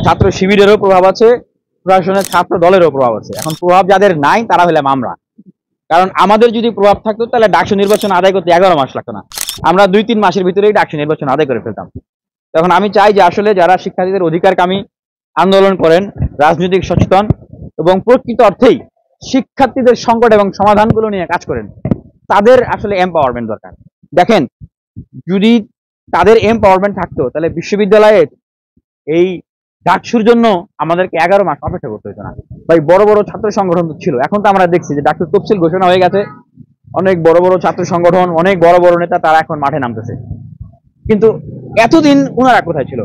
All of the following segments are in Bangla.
ছাত্র শিবিরেরও প্রভাব আছে, প্রশাসনের ছাত্র দলেরও প্রভাব আছে। এখন প্রভাব যাদের নাই তারা হলাম আমরা। কারণ আমাদের যদি প্রভাব থাকতো তাহলে ডাকসু নির্বাচন আদায় করতে 11 মাস লাগতো না, আমরা 2-3 মাসের ভিতরেই ডাকসু নির্বাচন আদায় করে ফেলতাম। তখন আমি চাই যে আসলে যারা শিক্ষার্থীদের অধিকারকামী আন্দোলন করেন, রাজনৈতিক সচেতন এবং প্রকৃত অর্থেই শিক্ষার্থীদের সংকট এবং সমাধানগুলো নিয়ে কাজ করেন, তাদের আসলে এম্পাওয়ারমেন্ট দরকার। দেখেন, যদি তাদের এম্পাওয়ারমেন্ট থাকতো তাহলে বিশ্ববিদ্যালয়ের এই ডাকসুর জন্য আমাদেরকে 11 মাস অপেক্ষা করতে হতো না ভাই। বড় বড় ছাত্র সংগঠন ছিল, এখন তো আমরা দেখছি যে ডাকসুর তফসিল ঘোষণা হয়ে গেছে, অনেক বড় বড় ছাত্র সংগঠন, অনেক বড় বড় নেতা তারা এখন মাঠে নামতেছে। কিন্তু এতদিন ওনারা কোথায় ছিল?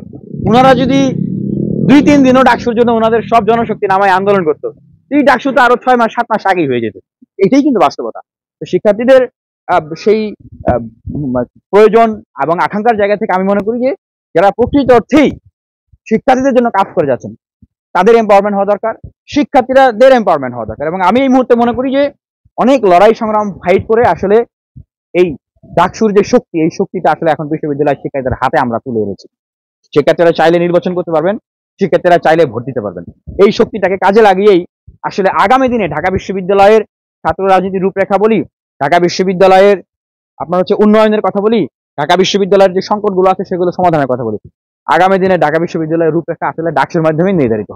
ওনারা যদি 2-3 দিনও ডাকসুর জন্য ওনাদের সব জনশক্তি নামায় আন্দোলন করতো, এই ডাকসু তো আরো 6 মাস 7 মাস আগেই হয়ে যেত। এটাই কিন্তু বাস্তবতা। তো শিক্ষার্থীদের সেই প্রয়োজন এবং আকাঙ্ক্ষার জায়গা থেকে আমি মনে করি যে যারা প্রকৃত অর্থেই শিক্ষার্থীদের জন্য কাজ করে যাচ্ছেন তাদের এম্পাওয়ারমেন্ট হওয়া দরকার, শিক্ষার্থীদের এম্পাওয়ারমেন্ট হওয়া দরকার। এবং আমি এই মুহূর্তে মনে করি যে অনেক লড়াই সংগ্রাম ফাইট করে আসলে এই ডাকসুর যে শক্তি, এই শক্তিটা আসলে এখন বিশ্ববিদ্যালয়ের শিক্ষার্থীদের হাতে আমরা তুলে এনেছি। শিক্ষার্থীরা চাইলে নির্বাচন করতে পারবেন, শিক্ষার্থীরা চাইলে ভোট দিতে পারবেন। এই শক্তিটাকে কাজে লাগিয়েই আসলে আগামী দিনে ঢাকা বিশ্ববিদ্যালয়ের ছাত্র রাজনীতির রূপরেখা বলি, ঢাকা বিশ্ববিদ্যালয়ের আপনার উন্নয়নের কথা বলি, ঢাকা বিশ্ববিদ্যালয়ের যে সংকটগুলো আছে সেগুলো সমাধানের কথা বলি, আগামী দিনে ঢাকা বিশ্ববিদ্যালয়ের রূপরেখা আসলে ডাকসুর মাধ্যমে নির্ধারিত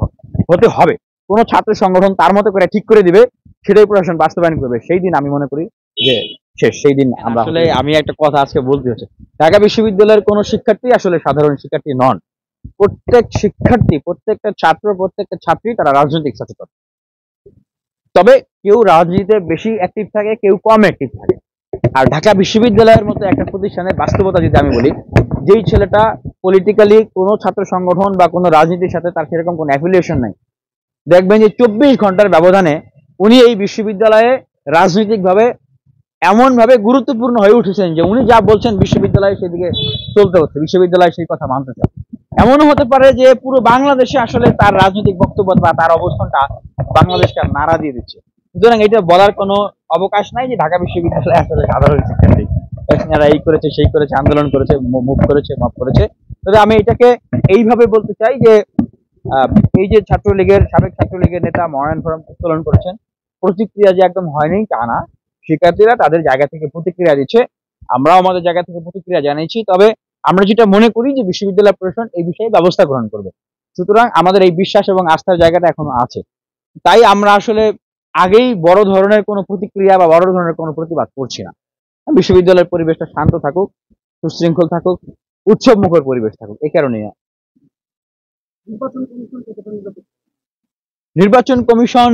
হতে হবে। কোনো ছাত্র সংগঠন তার মতো করে ঠিক করে দিবে, সেটাই প্রশাসন বাস্তবায়ন করবে, সেই দিন আমি মনে করি যে শেষ। সেই দিন আমরা আসলে আমি একটা কথা আজকে বলতে হচ্ছে, ঢাকা বিশ্ববিদ্যালয়ের কোনো শিক্ষার্থী আসলে সাধারণ শিক্ষার্থী নন। প্রত্যেক শিক্ষার্থী, প্রত্যেকটা ছাত্র, প্রত্যেকটা ছাত্রী তারা রাজনৈতিক সচেতন। তবে কেউ রাজনীতিতে বেশি অ্যাক্টিভ থাকে, কেউ কম অ্যাক্টিভ থাকে। আর ঢাকা বিশ্ববিদ্যালয়ের মতো একটা প্রতিষ্ঠানের বাস্তবতা যদি আমি বলি, যেই ছেলেটা পলিটিক্যালি কোনো ছাত্র সংগঠন বা কোনো রাজনীতির সাথে তার সেরকম কোনো অ্যাফিলিয়েশন নাই, দেখবেন যে 24 ঘন্টার ব্যবধানে উনি এই বিশ্ববিদ্যালয়ে রাজনৈতিকভাবে এমনভাবে গুরুত্বপূর্ণ হয়ে উঠেছেন যে উনি যা বলছেন বিশ্ববিদ্যালয়ে সেদিকে চলতে হচ্ছে, বিশ্ববিদ্যালয় সেই কথা মানতে চায়। এমনও হতে পারে যে পুরো বাংলাদেশে আসলে তার রাজনৈতিক বক্তব্য বা তার অবস্থানটা বাংলাদেশকে নাড়া দিয়ে দিচ্ছে। সুতরাং এটা বলার কোনো অবকাশ নাই যে ঢাকা বিশ্ববিদ্যালয় আসলে সাধারণ শিক্ষার্থী এরা এই করেছে সেই করেছে, আন্দোলন করেছে, মুভ করেছে, মাফ করেছে। তবে আমি এটাকে এইভাবে বলতে চাই যে এই যে ছাত্রলীগের সাবেক ছাত্রলীগের নেতা মনোনয়ন ফরম উত্তোলন করেছেন, প্রতিক্রিয়া যে একদম হয়নি তা না, শিক্ষার্থীরা তাদের জায়গা থেকে প্রতিক্রিয়া দিচ্ছে, আমরাও আমাদের জায়গা থেকে প্রতিক্রিয়া জানিয়েছি। তবে আমরা যেটা মনে করি যে বিশ্ববিদ্যালয় প্রশাসন এই বিষয়ে ব্যবস্থা গ্রহণ করবে। সুতরাং আমাদের এই বিশ্বাস এবং আস্থার জায়গাটা এখনো আছে। তাই আমরা আসলে আগেই বড় ধরনের কোনো প্রতিক্রিয়া বা বড় ধরনের কোনো প্রতিবাদ করছি না। বিশ্ববিদ্যালয়ের পরিবেশটা শান্ত থাকুক, সুশৃঙ্খল থাকুক, উৎসব মুখর পরিবেশ থাকুক, এই কারণেই। নির্বাচন কমিশন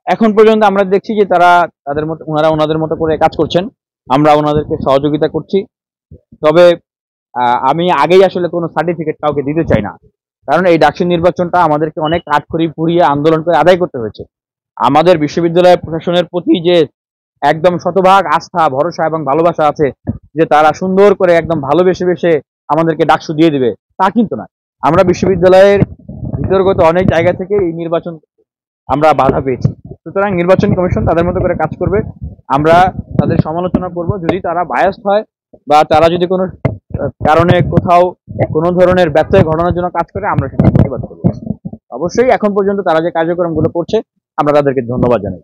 এখন পর্যন্ত আমরা দেখছি যে তারা তাদের মতো, ওনারা ওনাদের মতো করে কাজ করছেন, আমরা ওনাদেরকে সহযোগিতা করছি। তবে আমি আগেই আসলে কোনো সার্টিফিকেট কাউকে দিতে চাই না, কারণ এই ডাকসু নির্বাচনটা আমাদেরকে অনেক কাঠখড়ি পুড়িয়ে আন্দোলন করে আদায় করতে হয়েছে। আমাদের বিশ্ববিদ্যালয় প্রশাসনের প্রতি যে একদম শতভাগ আস্থা, ভরসা এবং ভালোবাসা আছে যে তারা সুন্দর করে একদম ভালোবেসে আমাদেরকে ডাকসু দিয়ে দিবে, তা কিন্তু না। আমরা বিশ্ববিদ্যালয়ের ভিতরগত অনেক জায়গা থেকে এই নির্বাচন আমরা বাধা পেয়েছি। সুতরাং নির্বাচন কমিশন তাদের মতো করে কাজ করবে, আমরা তাদের সমালোচনা করব যদি তারা বায়াসড হয় বা তারা যদি কোনো কারণে কোথাও কোনো ধরনের ব্যত্যয় ঘটানোর জন্য কাজ করে, আমরা সেটা প্রতিবাদ করব। অবশ্যই এখন পর্যন্ত তারা যে কার্যক্রমগুলো করছে আমরা তাদেরকে ধন্যবাদ জানাই।